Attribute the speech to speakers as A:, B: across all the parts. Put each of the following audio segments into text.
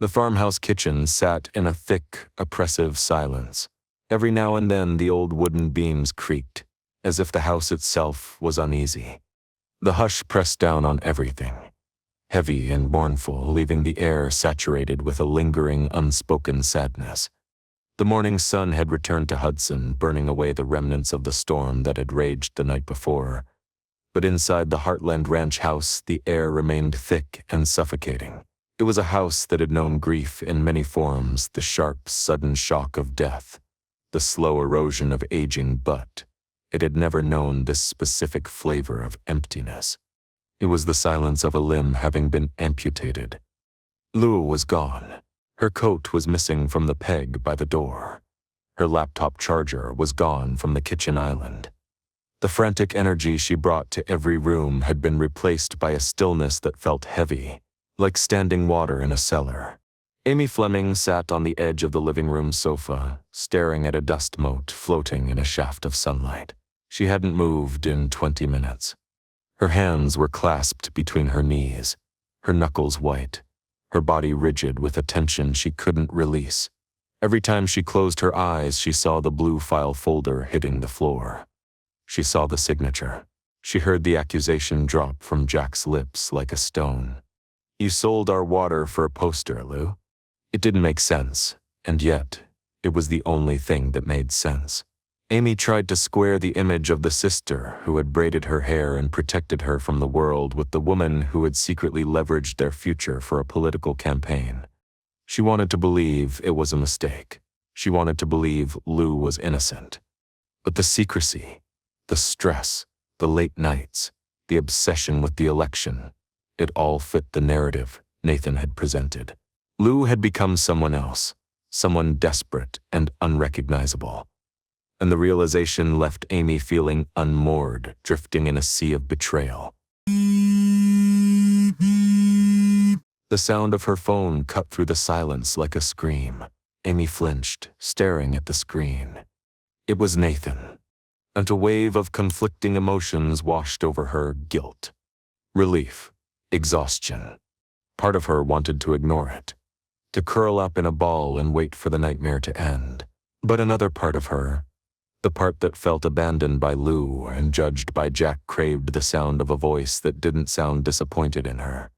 A: The farmhouse kitchen sat in a thick, oppressive silence. Every now and then the old wooden beams creaked, as if the house itself was uneasy. The hush pressed down on everything, heavy and mournful, leaving the air saturated with a lingering, unspoken sadness. The morning sun had returned to Hudson, burning away the remnants of the storm that had raged the night before. But inside the Heartland ranch house, the air remained thick and suffocating. It was a house that had known grief in many forms, the sharp, sudden shock of death, the slow erosion of aging, but it had never known this specific flavor of emptiness. It was the silence of a limb having been amputated. Lou was gone. Her coat was missing from the peg by the door. Her laptop charger was gone from the kitchen island. The frantic energy she brought to every room had been replaced by a stillness that felt heavy, like standing water in a cellar. Amy Fleming sat on the edge of the living room sofa, staring at a dust mote floating in a shaft of sunlight. She hadn't moved in 20 minutes. Her hands were clasped between her knees, her knuckles white, her body rigid with a tension she couldn't release. Every time she closed her eyes, she saw the blue file folder hitting the floor. She saw the signature. She heard the accusation drop from Jack's lips like a stone. "You sold our water for a poster, Lou." It didn't make sense, and yet, it was the only thing that made sense. Amy tried to square the image of the sister who had braided her hair and protected her from the world with the woman who had secretly leveraged their future for a political campaign. She wanted to believe it was a mistake. She wanted to believe Lou was innocent. But the secrecy, the stress, the late nights, the obsession with the election, it all fit the narrative Nathan had presented. Lou had become someone else, someone desperate and unrecognizable. And the realization left Amy feeling unmoored, drifting in a sea of betrayal. The sound of her phone cut through the silence like a scream. Amy flinched, staring at the screen. It was Nathan. And a wave of conflicting emotions washed over her: guilt, relief, exhaustion. Part of her wanted to ignore it, to curl up in a ball and wait for the nightmare to end. But another part of her, the part that felt abandoned by Lou and judged by Jack, craved the sound of a voice that didn't sound disappointed in her.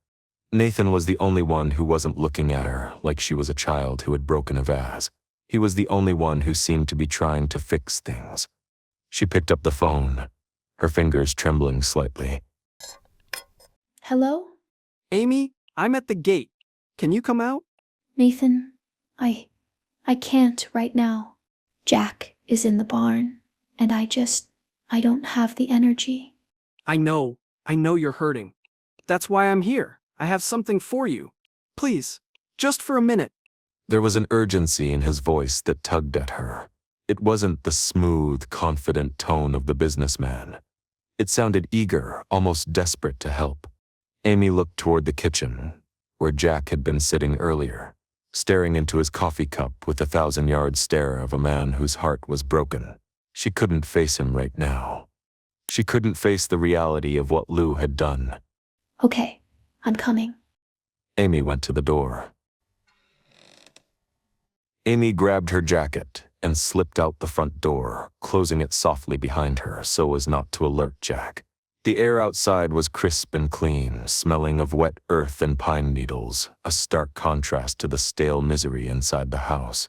A: Nathan was the only one who wasn't looking at her like she was a child who had broken a vase. He was the only one who seemed to be trying to fix things. She picked up the phone, her fingers trembling slightly.
B: Hello?
C: Amy, I'm at the gate. Can you come out?
B: Nathan, I can't right now. Jack is in the barn, and I don't have the energy.
C: I know you're hurting. That's why I'm here. I have something for you. Please, just for a minute.
A: There was an urgency in his voice that tugged at her. It wasn't the smooth, confident tone of the businessman. It sounded eager, almost desperate to help. Amy looked toward the kitchen, where Jack had been sitting earlier, staring into his coffee cup with the 1,000-yard stare of a man whose heart was broken. She couldn't face him right now. She couldn't face the reality of what Lou had done.
B: Okay, I'm coming.
A: Amy went to the door. Amy grabbed her jacket and slipped out the front door, closing it softly behind her so as not to alert Jack. The air outside was crisp and clean, smelling of wet earth and pine needles, a stark contrast to the stale misery inside the house.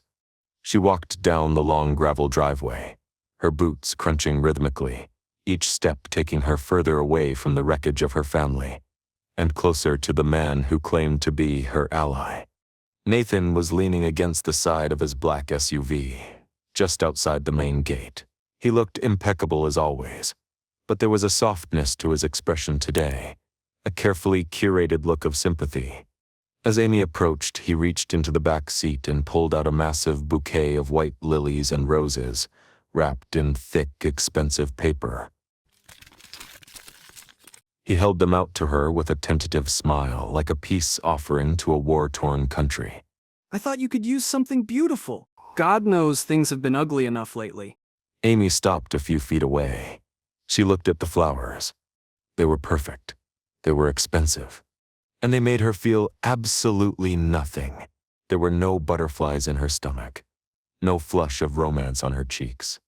A: She walked down the long gravel driveway, her boots crunching rhythmically, each step taking her further away from the wreckage of her family, and closer to the man who claimed to be her ally. Nathan was leaning against the side of his black SUV, just outside the main gate. He looked impeccable as always, but there was a softness to his expression today, a carefully curated look of sympathy. As Amy approached, he reached into the back seat and pulled out a massive bouquet of white lilies and roses, wrapped in thick, expensive paper. He held them out to her with a tentative smile, like a peace offering to a war-torn country.
C: I thought you could use something beautiful. God knows things have been ugly enough lately.
A: Amy stopped a few feet away. She looked at the flowers. They were perfect. They were expensive. And they made her feel absolutely nothing. There were no butterflies in her stomach, no flush of romance on her cheeks.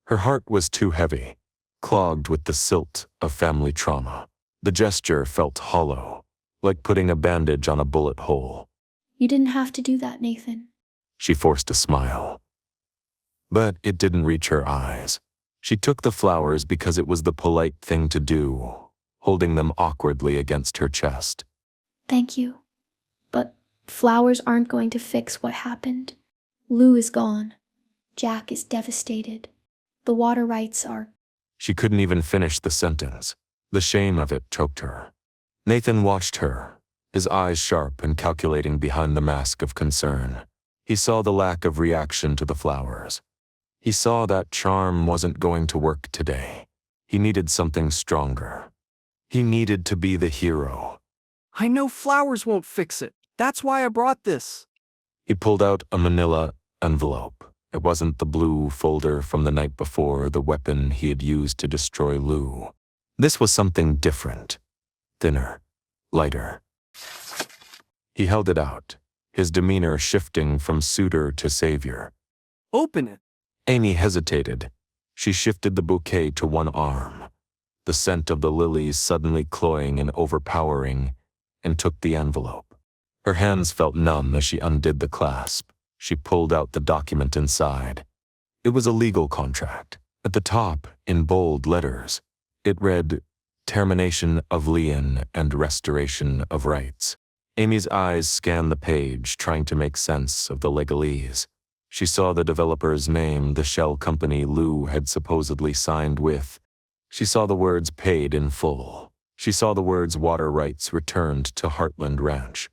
A: Her heart was too heavy, clogged with the silt of family trauma. The gesture felt hollow, like putting a bandage on a bullet hole.
B: You didn't have to do that, Nathan.
A: She forced a smile. But it didn't reach her eyes. She took the flowers because it was the polite thing to do, holding them awkwardly against her chest.
B: Thank you. But flowers aren't going to fix what happened. Lou is gone. Jack is devastated. The water rights are...
A: She couldn't even finish the sentence. The shame of it choked her. Nathan watched her, his eyes sharp and calculating behind the mask of concern. He saw the lack of reaction to the flowers. He saw that charm wasn't going to work today. He needed something stronger. He needed to be the hero.
C: I know flowers won't fix it. That's why I brought this.
A: He pulled out a manila envelope. It wasn't the blue folder from the night before, the weapon he had used to destroy Lou. This was something different, thinner, lighter. He held it out, his demeanor shifting from suitor to savior.
C: Open it.
A: Amy hesitated. She shifted the bouquet to one arm, the scent of the lilies suddenly cloying and overpowering, and took the envelope. Her hands felt numb as she undid the clasp. She pulled out the document inside. It was a legal contract. At the top, in bold letters, it read, "Termination of lien and restoration of rights." Amy's eyes scanned the page, trying to make sense of the legalese. She saw the developer's name, the shell company Lou had supposedly signed with. She saw the words "paid in full." She saw the words "water rights returned to Heartland Ranch."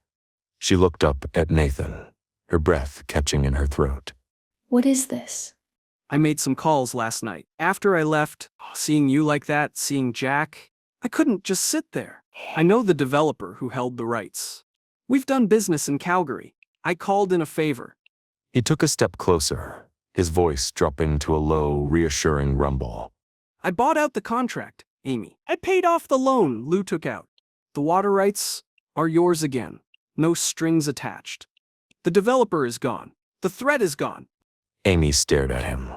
A: She looked up at Nathan, her breath catching in her throat.
B: What is this?
C: I made some calls last night. After I left, seeing you like that, seeing Jack, I couldn't just sit there. I know the developer who held the rights. We've done business in Calgary. I called in a favor.
A: He took a step closer, his voice dropping to a low, reassuring rumble.
C: I bought out the contract, Amy. I paid off the loan Lou took out. The water rights are yours again. No strings attached. The developer is gone. The threat is gone.
A: Amy stared at him,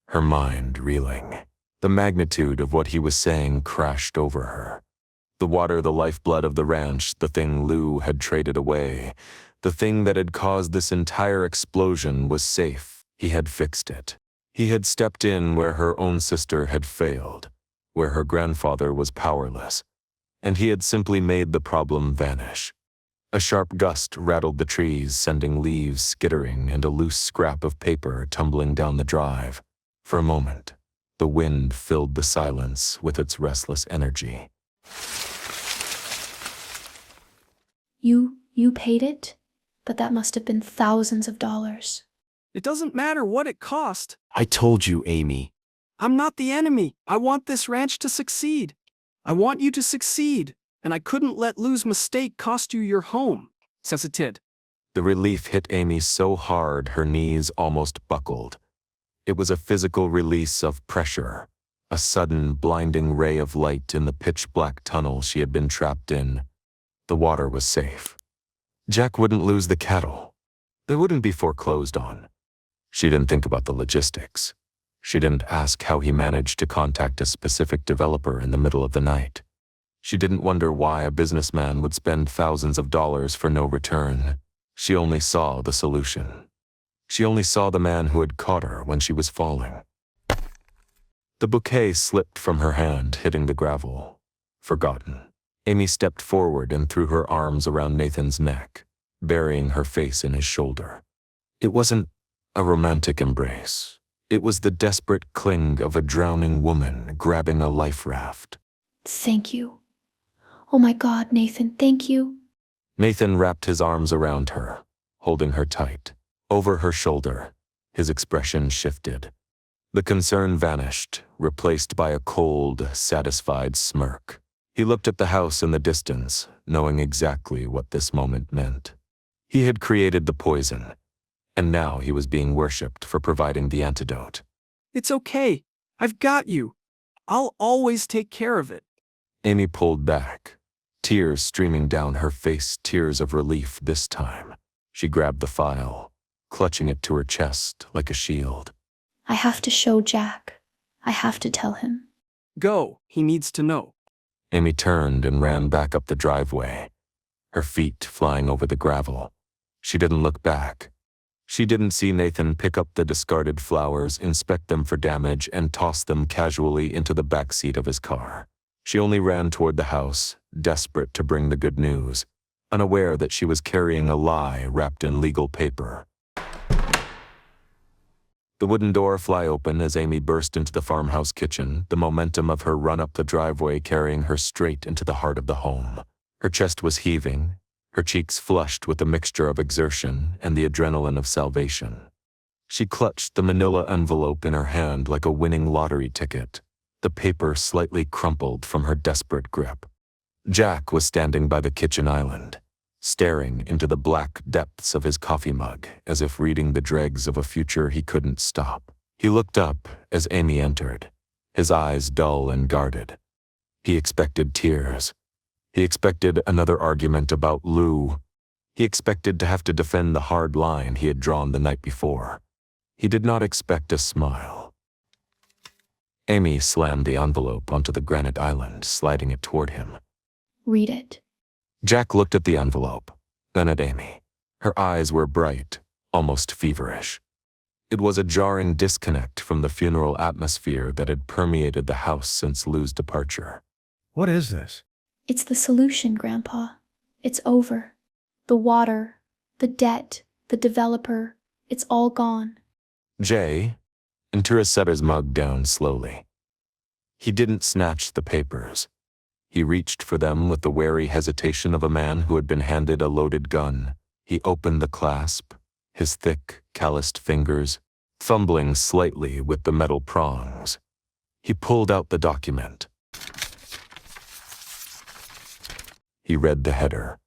A: her mind reeling. The magnitude of what he was saying crashed over her. The water, the lifeblood of the ranch, the thing Lou had traded away, the thing that had caused this entire explosion was safe. He had fixed it. He had stepped in where her own sister had failed, where her grandfather was powerless, and he had simply made the problem vanish. A sharp gust rattled the trees, sending leaves skittering and a loose scrap of paper tumbling down the drive. For a moment, the wind filled the silence with its restless energy.
B: You paid it? But that must have been thousands of dollars.
C: It doesn't matter what it cost.
D: I told you, Amy.
C: I'm not the enemy. I want this ranch to succeed. I want you to succeed. And I couldn't let Lou's mistake cost you your home. Says it did.
A: The relief hit Amy so hard her knees almost buckled. It was a physical release of pressure, a sudden blinding ray of light in the pitch-black tunnel she had been trapped in. The water was safe. Jack wouldn't lose the cattle. They wouldn't be foreclosed on. She didn't think about the logistics. She didn't ask how he managed to contact a specific developer in the middle of the night. She didn't wonder why a businessman would spend thousands of dollars for no return. She only saw the solution. She only saw the man who had caught her when she was falling. The bouquet slipped from her hand, hitting the gravel. Forgotten. Amy stepped forward and threw her arms around Nathan's neck, burying her face in his shoulder. It wasn't a romantic embrace. It was the desperate cling of a drowning woman grabbing a life raft.
B: Thank you. Oh my God, Nathan, thank you.
A: Nathan wrapped his arms around her, holding her tight. Over her shoulder, his expression shifted. The concern vanished, replaced by a cold, satisfied smirk. He looked at the house in the distance, knowing exactly what this moment meant. He had created the poison, and now he was being worshipped for providing the antidote.
C: It's okay. I've got you. I'll always take care of it.
A: Amy pulled back, tears streaming down her face, tears of relief this time. She grabbed the file, clutching it to her chest like a shield.
B: I have to show Jack. I have to tell him.
C: Go, he needs to know.
A: Amy turned and ran back up the driveway, her feet flying over the gravel. She didn't look back. She didn't see Nathan pick up the discarded flowers, inspect them for damage, and toss them casually into the back seat of his car. She only ran toward the house, desperate to bring the good news, unaware that she was carrying a lie wrapped in legal paper. The wooden door fly open as Amy burst into the farmhouse kitchen, the momentum of her run up the driveway carrying her straight into the heart of the home. Her chest was heaving, her cheeks flushed with a mixture of exertion and the adrenaline of salvation. She clutched the manila envelope in her hand like a winning lottery ticket, the paper slightly crumpled from her desperate grip. Jack was standing by the kitchen island, staring into the black depths of his coffee mug as if reading the dregs of a future he couldn't stop. He looked up as Amy entered, his eyes dull and guarded. He expected tears. He expected another argument about Lou. He expected to have to defend the hard line he had drawn the night before. He did not expect a smile. Amy slammed the envelope onto the granite island, sliding it toward him.
B: Read it.
A: Jack looked at the envelope, then at Amy. Her eyes were bright, almost feverish. It was a jarring disconnect from the funeral atmosphere that had permeated the house since Lou's departure.
D: What is this?
B: It's the solution, Grandpa. It's over. The water, the debt, the developer, it's all gone.
A: Jay, and Tura set his mug down slowly. He didn't snatch the papers. He reached for them with the wary hesitation of a man who had been handed a loaded gun. He opened the clasp, his thick, calloused fingers, fumbling slightly with the metal prongs. He pulled out the document. He read the header.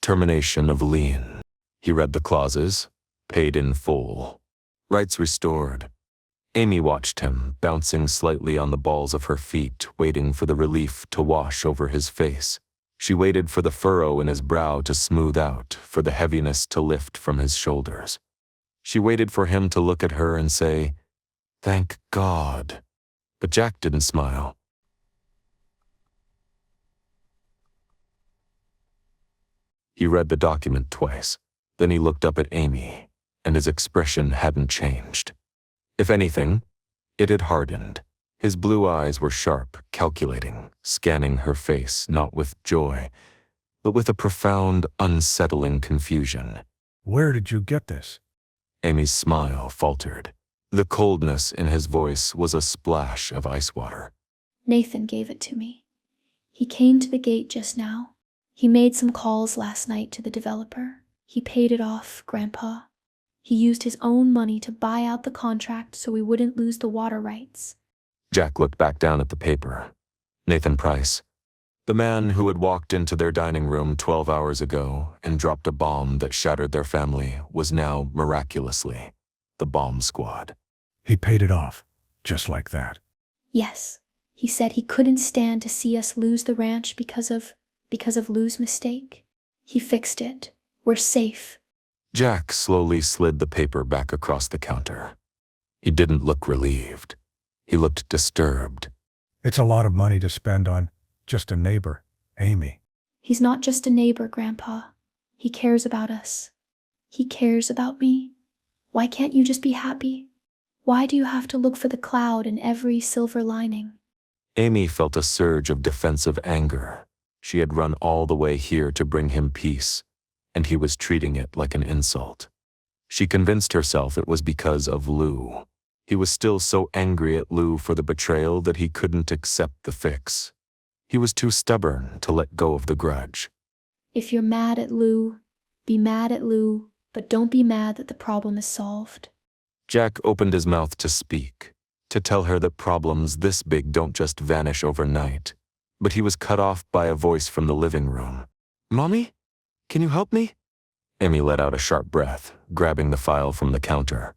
A: Termination of lien. He read the clauses. Paid in full. Rights restored. Amy watched him, bouncing slightly on the balls of her feet, waiting for the relief to wash over his face. She waited for the furrow in his brow to smooth out, for the heaviness to lift from his shoulders. She waited for him to look at her and say, "Thank God." But Jack didn't smile. He read the document twice. Then he looked up at Amy, and his expression hadn't changed. If anything, it had hardened. His blue eyes were sharp, calculating, scanning her face not with joy, but with a profound, unsettling confusion.
D: Where did you get this?
A: Amy's smile faltered. The coldness in his voice was a splash of ice water.
B: Nathan gave it to me. He came to the gate just now. He made some calls last night to the developer. He paid it off, Grandpa. He used his own money to buy out the contract so we wouldn't lose the water rights.
A: Jack looked back down at the paper. Nathan Price, the man who had walked into their dining room 12 hours ago and dropped a bomb that shattered their family, was now, miraculously, the bomb squad.
D: He paid it off, just like that.
B: Yes, he said he couldn't stand to see us lose the ranch because of Lou's mistake. He fixed it. We're safe.
A: Jack slowly slid the paper back across the counter. He didn't look relieved. He looked disturbed.
D: It's a lot of money to spend on just a neighbor, Amy.
B: He's not just a neighbor, Grandpa. He cares about us. He cares about me. Why can't you just be happy? Why do you have to look for the cloud in every silver lining?
A: Amy felt a surge of defensive anger. She had run all the way here to bring him peace, and he was treating it like an insult. She convinced herself it was because of Lou. He was still so angry at Lou for the betrayal that he couldn't accept the fix. He was too stubborn to let go of the grudge.
B: If you're mad at Lou, be mad at Lou, but don't be mad that the problem is solved.
A: Jack opened his mouth to speak, to tell her that problems this big don't just vanish overnight. But he was cut off by a voice from the living room. "Mommy? Can you help me?" Amy let out a sharp breath, grabbing the file from the counter.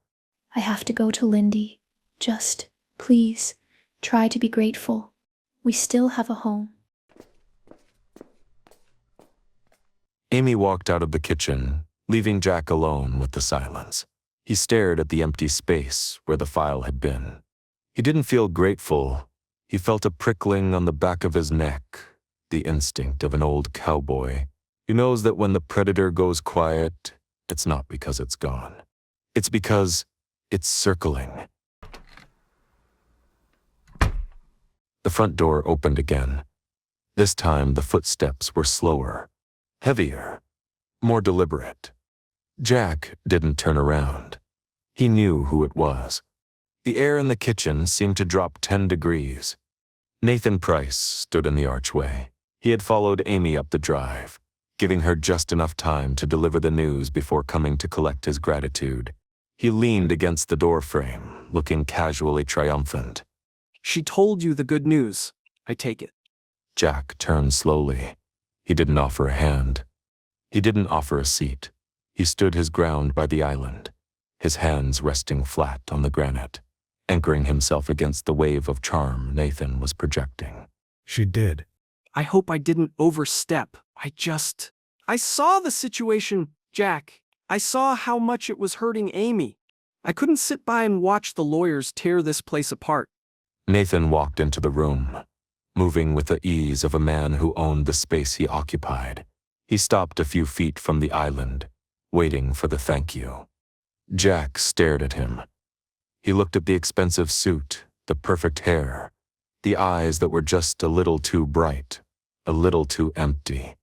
B: I have to go to Lindy. Just, please, try to be grateful. We still have a home.
A: Amy walked out of the kitchen, leaving Jack alone with the silence. He stared at the empty space where the file had been. He didn't feel grateful. He felt a prickling on the back of his neck, the instinct of an old cowboy. He knows that when the predator goes quiet, it's not because it's gone. It's because it's circling. The front door opened again. This time the footsteps were slower, heavier, more deliberate. Jack didn't turn around. He knew who it was. The air in the kitchen seemed to drop 10 degrees. Nathan Price stood in the archway. He had followed Amy up the drive, giving her just enough time to deliver the news before coming to collect his gratitude. He leaned against the doorframe, looking casually triumphant.
C: She told you the good news, I take it.
A: Jack turned slowly. He didn't offer a hand. He didn't offer a seat. He stood his ground by the island, his hands resting flat on the granite, anchoring himself against the wave of charm Nathan was projecting.
D: She did.
C: I hope I didn't overstep. I saw the situation, Jack. I saw how much it was hurting Amy. I couldn't sit by and watch the lawyers tear this place apart.
A: Nathan walked into the room, moving with the ease of a man who owned the space he occupied. He stopped a few feet from the island, waiting for the thank you. Jack stared at him. He looked at the expensive suit, the perfect hair, the eyes that were just a little too bright, a little too empty.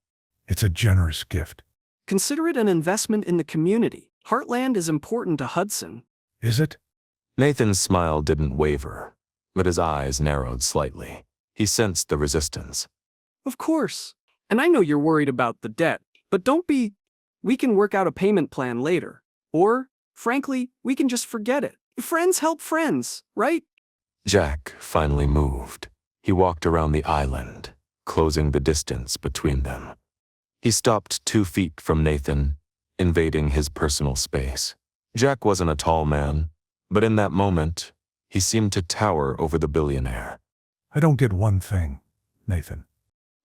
D: It's a generous gift.
C: Consider it an investment in the community. Heartland is important to Hudson.
D: Is it?
A: Nathan's smile didn't waver, but his eyes narrowed slightly. He sensed the resistance.
C: Of course. And I know you're worried about the debt, but don't be. We can work out a payment plan later. Or, frankly, we can just forget it. Friends help friends, right?
A: Jack finally moved. He walked around the island, closing the distance between them. He stopped 2 feet from Nathan, invading his personal space. Jack wasn't a tall man, but in that moment, he seemed to tower over the billionaire.
D: I don't get one thing, Nathan.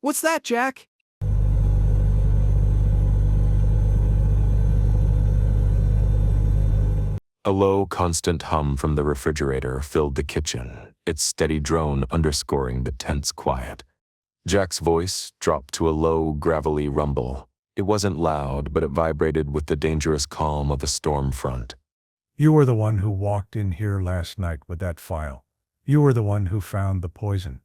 C: What's that, Jack?
A: A low, constant hum from the refrigerator filled the kitchen, its steady drone underscoring the tense quiet. Jack's voice dropped to a low, gravelly rumble. It wasn't loud, but it vibrated with the dangerous calm of a storm front.
D: You were the one who walked in here last night with that file. You were the one who found the poison.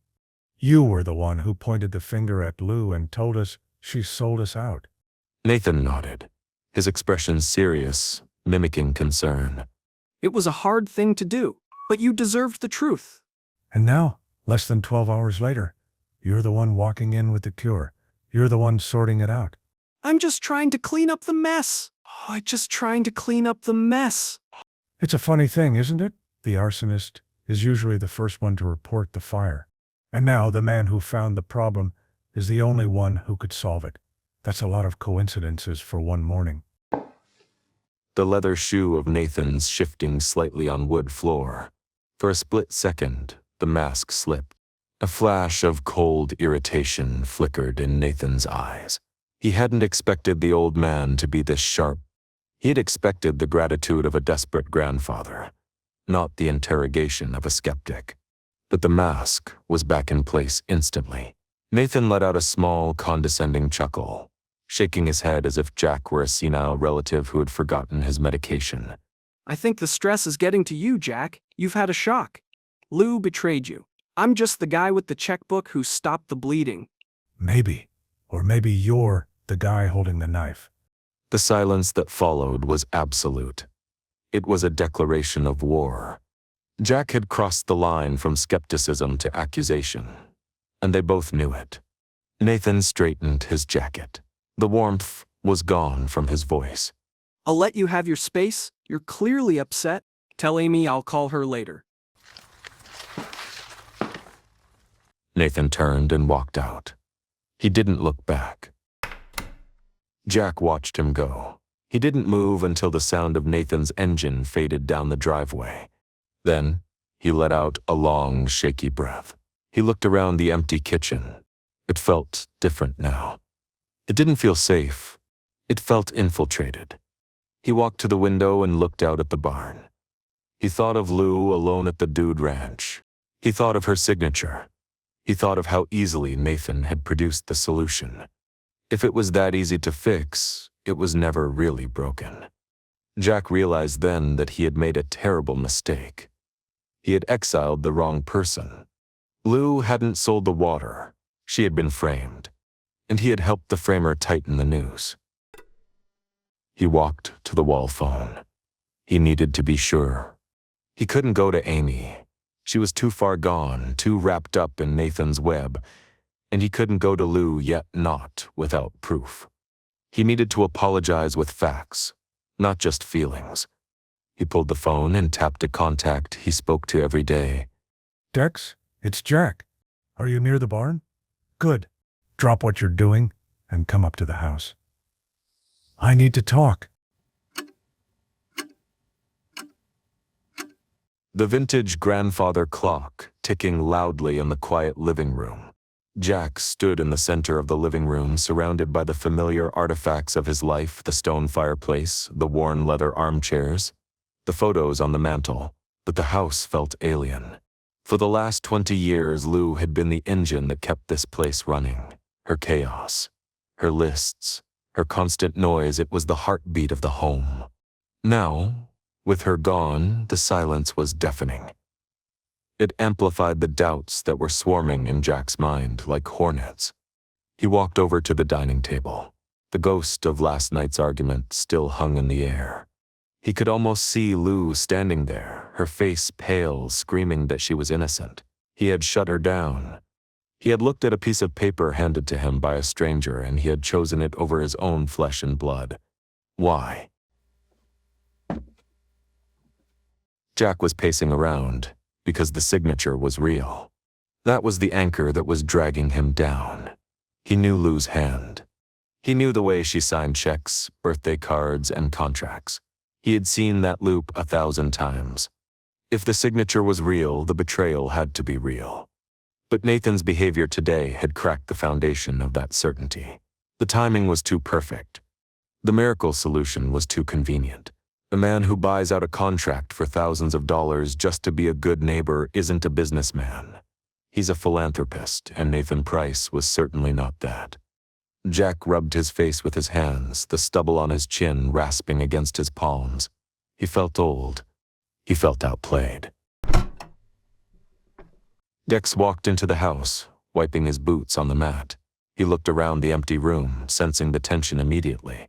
D: You were the one who pointed the finger at Lou and told us she sold us out.
A: Nathan nodded, his expression serious, mimicking concern.
C: It was a hard thing to do, but you deserved the truth.
D: And now, less than 12 hours later, you're the one walking in with the cure. You're the one sorting it out.
C: I'm just trying to clean up the mess. Just trying to clean up the mess.
D: It's a funny thing, isn't it? The arsonist is usually the first one to report the fire. And now the man who found the problem is the only one who could solve it. That's a lot of coincidences for one morning.
A: The leather shoe of Nathan's shifting slightly on wood floor. For a split second, the mask slipped. A flash of cold irritation flickered in Nathan's eyes. He hadn't expected the old man to be this sharp. He had expected the gratitude of a desperate grandfather, not the interrogation of a skeptic. But the mask was back in place instantly. Nathan let out a small, condescending chuckle, shaking his head as if Jack were a senile relative who had forgotten his medication.
C: I think the stress is getting to you, Jack. You've had a shock. Lou betrayed you. I'm just the guy with the checkbook who stopped the bleeding.
D: Maybe. Or maybe you're the guy holding the knife.
A: The silence that followed was absolute. It was a declaration of war. Jack had crossed the line from skepticism to accusation, and they both knew it. Nathan straightened his jacket. The warmth was gone from his voice.
C: I'll let you have your space. You're clearly upset. Tell Amy I'll call her later.
A: Nathan turned and walked out. He didn't look back. Jack watched him go. He didn't move until the sound of Nathan's engine faded down the driveway. Then, he let out a long, shaky breath. He looked around the empty kitchen. It felt different now. It didn't feel safe. It felt infiltrated. He walked to the window and looked out at the barn. He thought of Lou alone at the Dude Ranch. He thought of her signature. He thought of how easily Nathan had produced the solution. If it was that easy to fix, it was never really broken. Jack realized then that he had made a terrible mistake. He had exiled the wrong person. Lou hadn't sold the water. She had been framed, and he had helped the framer tighten the noose. He walked to the wall phone. He needed to be sure. He couldn't go to Amy. She was too far gone, too wrapped up in Nathan's web, and he couldn't go to Lou yet not without proof. He needed to apologize with facts, not just feelings. He pulled the phone and tapped a contact he spoke to every day.
D: Dex, it's Jack. Are you near the barn? Good. Drop what you're doing and come up to the house. I need to talk.
A: The vintage grandfather clock ticking loudly in the quiet living room. Jack stood in the center of the living room, surrounded by the familiar artifacts of his life, the stone fireplace, the worn leather armchairs, the photos on the mantel, but the house felt alien. For the last 20 years, Lou had been the engine that kept this place running. Her chaos, her lists, her constant noise, it was the heartbeat of the home. Now, with her gone, the silence was deafening. It amplified the doubts that were swarming in Jack's mind like hornets. He walked over to the dining table. The ghost of last night's argument still hung in the air. He could almost see Lou standing there, her face pale, screaming that she was innocent. He had shut her down. He had looked at a piece of paper handed to him by a stranger, and he had chosen it over his own flesh and blood. Why? Jack was pacing around, because the signature was real. That was the anchor that was dragging him down. He knew Lou's hand. He knew the way she signed checks, birthday cards, and contracts. He had seen that loop 1,000 times. If the signature was real, the betrayal had to be real. But Nathan's behavior today had cracked the foundation of that certainty. The timing was too perfect. The miracle solution was too convenient. A man who buys out a contract for thousands of dollars just to be a good neighbor isn't a businessman. He's a philanthropist, and Nathan Price was certainly not that. Jack rubbed his face with his hands, the stubble on his chin rasping against his palms. He felt old. He felt outplayed. Dex walked into the house, wiping his boots on the mat. He looked around the empty room, sensing the tension immediately.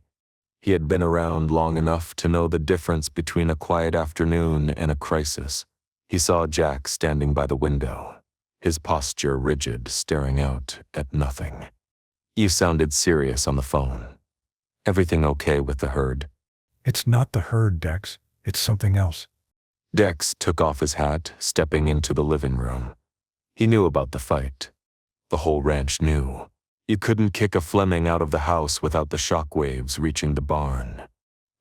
A: He had been around long enough to know the difference between a quiet afternoon and a crisis. He saw Jack standing by the window, his posture rigid, staring out at nothing. You sounded serious on the phone. Everything okay with the herd?
D: It's not the herd, Dex. It's something else.
A: Dex took off his hat, stepping into the living room. He knew about the fight. The whole ranch knew. You couldn't kick a Fleming out of the house without the shockwaves reaching the barn.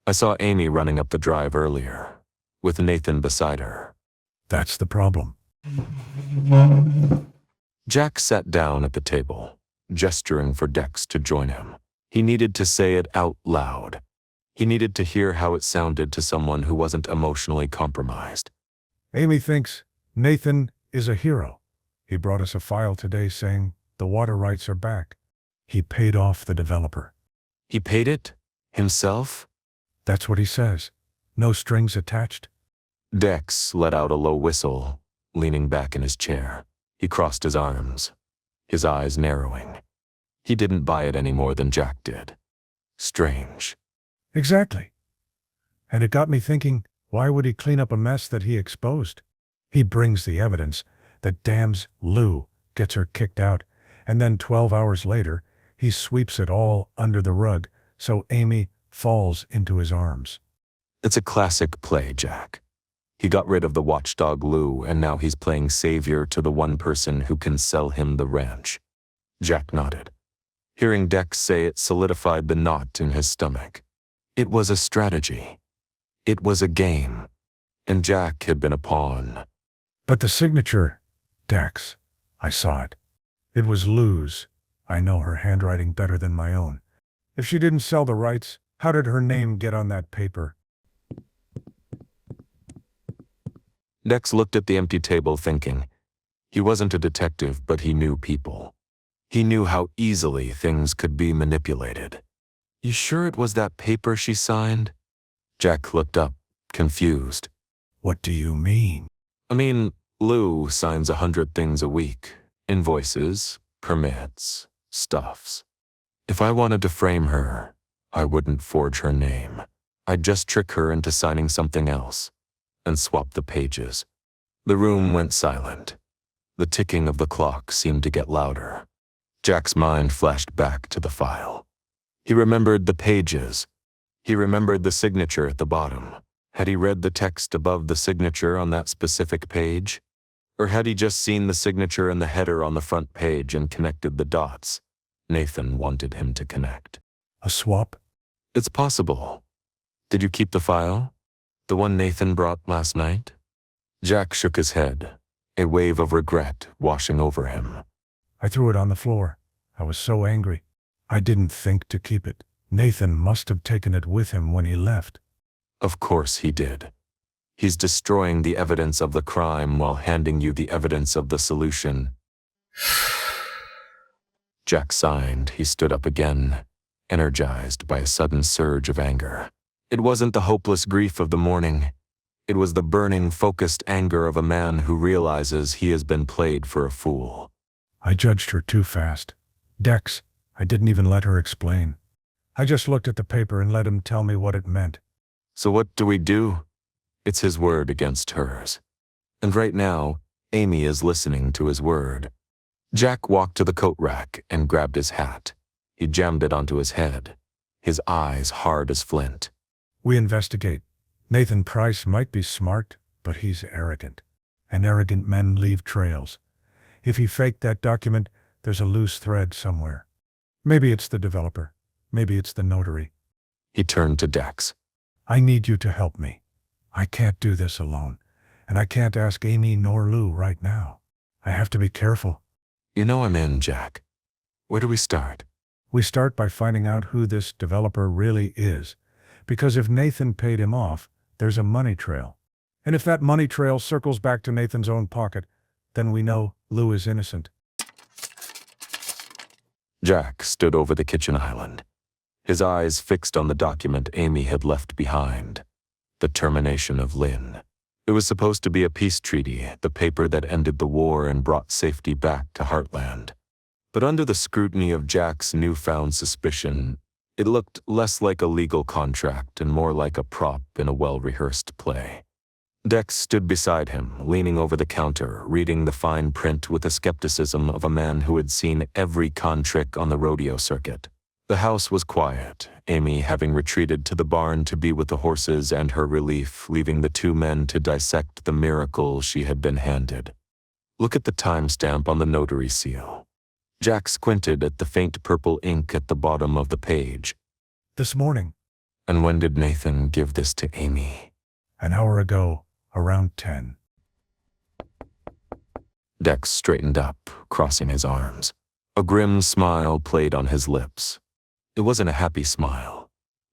A: I saw Amy running up the drive earlier, with Nathan beside her.
D: That's the problem.
A: Jack sat down at the table, gesturing for Dex to join him. He needed to say it out loud. He needed to hear how it sounded to someone who wasn't emotionally compromised.
D: Amy thinks Nathan is a hero. He brought us a file today saying the water rights are back. He paid off the developer.
A: He paid it? Himself?
D: That's what he says. No strings attached.
A: Dex let out a low whistle, leaning back in his chair. He crossed his arms, his eyes narrowing. He didn't buy it any more than Jack did. Strange.
D: Exactly. And it got me thinking, why would he clean up a mess that he exposed? He brings the evidence that damns Lou, gets her kicked out, and then 12 hours later, he sweeps it all under the rug so Amy falls into his arms.
A: It's a classic play, Jack. He got rid of the watchdog Lou, and now he's playing savior to the one person who can sell him the ranch. Jack nodded. Hearing Dex say it solidified the knot in his stomach. It was a strategy. It was a game. And Jack had been a pawn.
D: But the signature, Dex, I saw it. It was Lou's. I know her handwriting better than my own. If she didn't sell the rights, How did her name get on that paper?
A: Dex looked at the empty table thinking. He wasn't a detective, but he knew people. He knew how easily things could be manipulated. You sure it was that paper she signed? Jack looked up, confused.
D: What do you mean?
A: I mean, Lou signs 100 things a week. Invoices, permits, stuffs. If I wanted to frame her, I wouldn't forge her name. I'd just trick her into signing something else and swap the pages. The room went silent. The ticking of the clock seemed to get louder. Jack's mind flashed back to the file. He remembered the pages. He remembered the signature at the bottom. Had he read the text above the signature on that specific page? Or had he just seen the signature and the header on the front page and connected the dots Nathan wanted him to connect?
D: A swap?
A: It's possible. Did you keep the file? The one Nathan brought last night? Jack shook his head, a wave of regret washing over him.
D: I threw it on the floor. I was so angry. I didn't think to keep it. Nathan must have taken it with him when he left.
A: Of course he did. He's destroying the evidence of the crime while handing you the evidence of the solution. Jack signed. He stood up again, energized by a sudden surge of anger. It wasn't the hopeless grief of the morning. It was the burning, focused anger of a man who realizes he has been played for a fool.
D: I judged her too fast. Dex, I didn't even let her explain. I just looked at the paper and let him tell me what it meant.
A: So what do we do? It's his word against hers. And right now, Amy is listening to his word. Jack walked to the coat rack and grabbed his hat. He jammed it onto his head, his eyes hard as flint.
D: We investigate. Nathan Price might be smart, but he's arrogant. And arrogant men leave trails. If he faked that document, there's a loose thread somewhere. Maybe it's the developer. Maybe it's the notary.
A: He turned to Dex.
D: I need you to help me. I can't do this alone, and I can't ask Amy nor Lou right now. I have to be careful.
A: You know I'm in, Jack. Where do we start?
D: We start by finding out who this developer really is, because if Nathan paid him off, there's a money trail. And if that money trail circles back to Nathan's own pocket, then we know Lou is innocent.
A: Jack stood over the kitchen island, his eyes fixed on the document Amy had left behind. The termination of Lynn. It was supposed to be a peace treaty, the paper that ended the war and brought safety back to Heartland. But under the scrutiny of Jack's newfound suspicion, it looked less like a legal contract and more like a prop in a well-rehearsed play. Dex stood beside him, leaning over the counter, reading the fine print with the skepticism of a man who had seen every con trick on the rodeo circuit. The house was quiet, Amy having retreated to the barn to be with the horses and her relief, leaving the two men to dissect the miracle she had been handed. Look at the timestamp on the notary seal. Jack squinted at the faint purple ink at the bottom of the page.
D: This morning.
A: And when did Nathan give this to Amy?
D: An hour ago, around 10.
A: Dex straightened up, crossing his arms. A grim smile played on his lips. It wasn't a happy smile.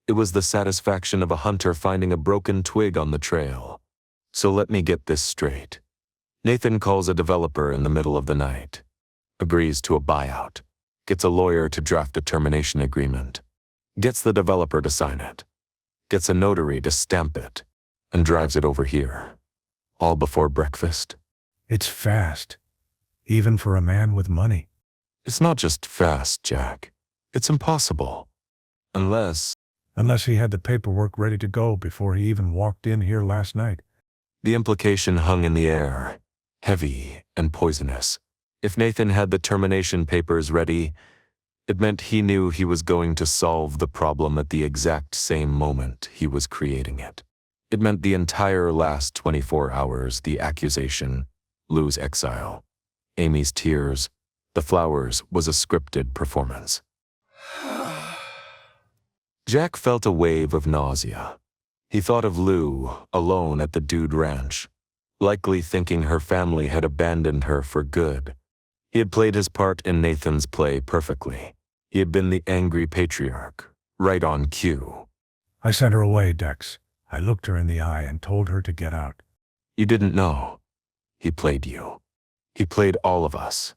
A: It was the satisfaction of a hunter finding a broken twig on the trail. So let me get this straight. Nathan calls a developer in the middle of the night, agrees to a buyout, gets a lawyer to draft a termination agreement, gets the developer to sign it, gets a notary to stamp it, and drives it over here. All before breakfast.
D: It's fast, even for a man with money.
A: It's not just fast, Jack. It's impossible. Unless
D: he had the paperwork ready to go before he even walked in here last night.
A: the implication hung in the air, heavy and poisonous. If Nathan had the termination papers ready, it meant he knew he was going to solve the problem at the exact same moment he was creating it. It meant the entire last 24 hours, the accusation, Lou's exile, Amy's tears, the flowers was a scripted performance. Jack felt a wave of nausea. He thought of Lou, alone at the Dude Ranch, likely thinking her family had abandoned her for good. He had played his part in Nathan's play perfectly. He had been the angry patriarch, right on cue.
D: I sent her away, Dex. I looked her in the eye and told her to get out.
A: You didn't know. He played you. He played all of us.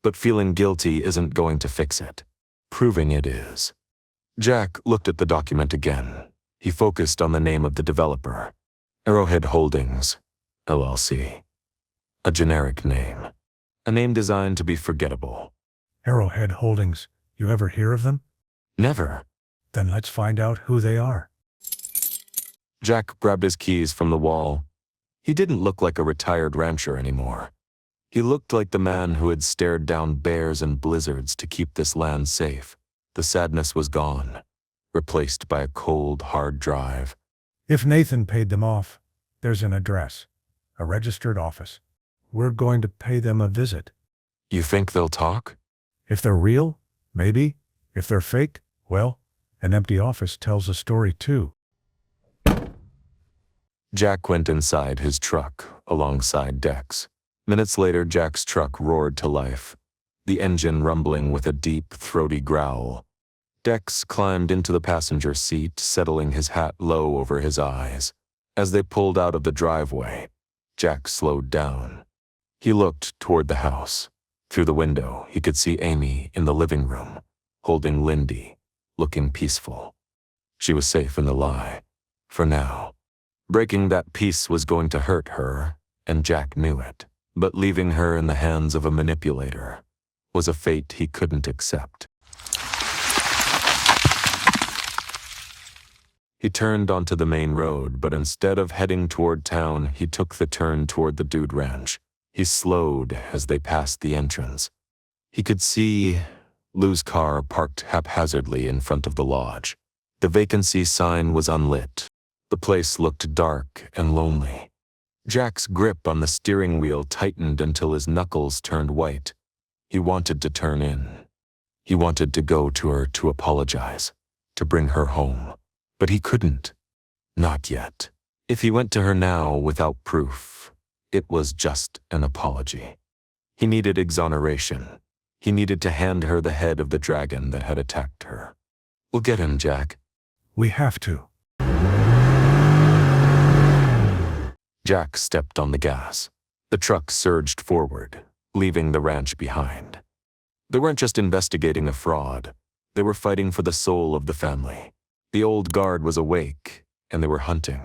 A: But feeling guilty isn't going to fix it. Proving it is. Jack looked at the document again. He focused on the name of the developer. Arrowhead Holdings, LLC. A generic name. A name designed to be forgettable.
D: Arrowhead Holdings, you ever hear of them?
A: Never.
D: Then let's find out who they are.
A: Jack grabbed his keys from the wall. He didn't look like a retired rancher anymore. He looked like the man who had stared down bears and blizzards to keep this land safe. The sadness was gone, replaced by a cold, hard drive.
D: If Nathan paid them off, there's an address, a registered office. We're going to pay them a visit.
A: You think they'll talk?
D: If they're real, maybe. If they're fake, well, an empty office tells a story too.
A: Jack went inside his truck, alongside Dex. Minutes later, Jack's truck roared to life, the engine rumbling with a deep, throaty growl. Dex climbed into the passenger seat, settling his hat low over his eyes. As they pulled out of the driveway, Jack slowed down. He looked toward the house. Through the window, he could see Amy in the living room, holding Lindy, looking peaceful. She was safe in the lie, for now. Breaking that peace was going to hurt her, and Jack knew it. But leaving her in the hands of a manipulator was a fate he couldn't accept. He turned onto the main road, but instead of heading toward town, he took the turn toward the Dude Ranch. He slowed as they passed the entrance. He could see Lou's car parked haphazardly in front of the lodge. The vacancy sign was unlit. The place looked dark and lonely. Jack's grip on the steering wheel tightened until his knuckles turned white. He wanted to turn in. He wanted to go to her to apologize, to bring her home. But he couldn't. Not yet. If he went to her now without proof, it was just an apology. He needed exoneration. He needed to hand her the head of the dragon that had attacked her. We'll get him, Jack.
D: We have to.
A: Jack stepped on the gas. The truck surged forward, leaving the ranch behind. They weren't just investigating a fraud. They were fighting for the soul of the family. The old guard was awake, and they were hunting.